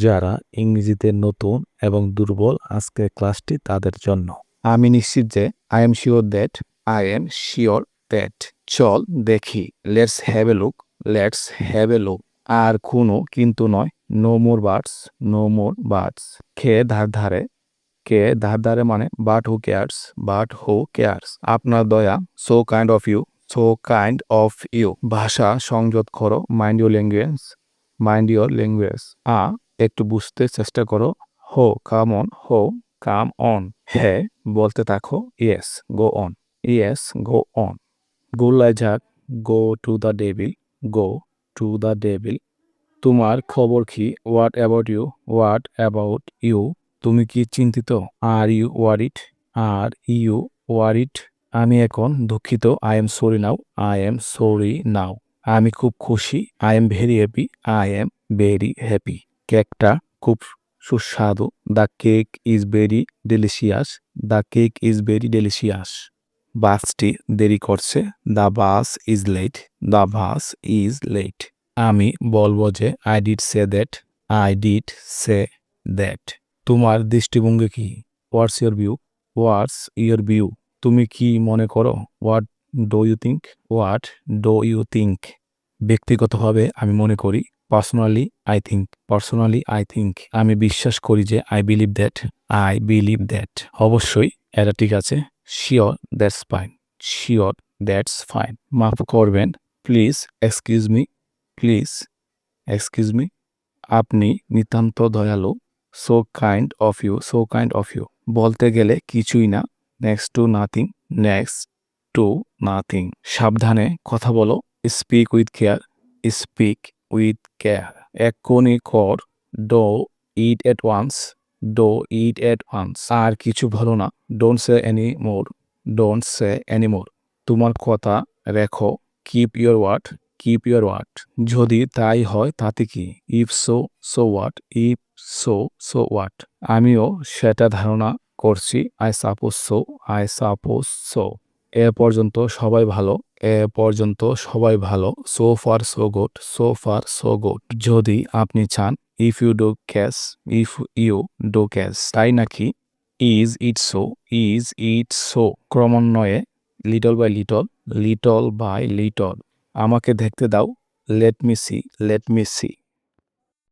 যারা ইংরেজিতে নতুন এবং দুর্বল, আজকের ক্লাসটি তাদের জন্য। আমি নিশ্চিত যে I am sure that I am sure that চল দেখি, let's have a look, let's have a look. আর কোনো কিন্তু নয়, no more birds, no more birds. কে ধার ধারে মানে but who cares, but who cares. আপনার দয়া, so kind of you, so kind of you. ভাষা সংযত করো, mind your language, mind your language. একটু বুঝতে চেষ্টা করো, হো কাম অন, হো কাম অন। হ্যাঁ বলতে থাকো, yes go on, yes go on. গোল্লায় যাক, go to the devil, go to the devil. তোমার খবর কি, what about you, what about you. তুমি কি চিন্তিত, are you worried, are you worried. আমি এখন দুঃখিত, I am sorry now, I am sorry now. আমি খুব খুশি, I am very happy, I am very happy. কেকটা খুব সুস্বাদু, the cake is very delicious, the cake is very delicious. বাসটি দেরি করছে, the bus is late, the bus is late. আমি বলবো যে I did say that, I did say that. তোমার দৃষ্টিভঙ্গি কি, what's your view, what's your view. তুমি কি মনে করো, what do you think, what do you think. ব্যক্তিগতভাবে আমি মনে করি, personally I think, personally I think. আমি বিশ্বাস করি যে I believe that, I believe that. অবশ্যই এটা ঠিক আছে, sure that's fine, sure that's fine. মাফ করবেন, please excuse me, please excuse me. আপনি নিতান্ত দয়ালু, so kind of you, so kind of you. বলতে গেলে কিছুই না, next to nothing, next to nothing. সাবধানে কথা বলো, speak with care, speak with care. এক্ষুনি কর, do it at once, do it at once. আর কিছু ভালো না, don't say any more, don't say any more. তোমার কথা রেখো, keep your word, keep your word. যদি তাই হয় তাতে কি, if so so what, if so so what. আমিও সেটা ধারণা করছি, I suppose so, I suppose so. এ পর্যন্ত সবাই ভালো, এ পর্যন্ত সবাই ভালো। So far so good, so far so good. যদি আপনি চান, if you do cash, if you do cash. তাই নাকি, is it so, is it so. ক্রমান্বয়ে, little by little, little by little. আমাকে দেখতে দাও, let me see, let me C.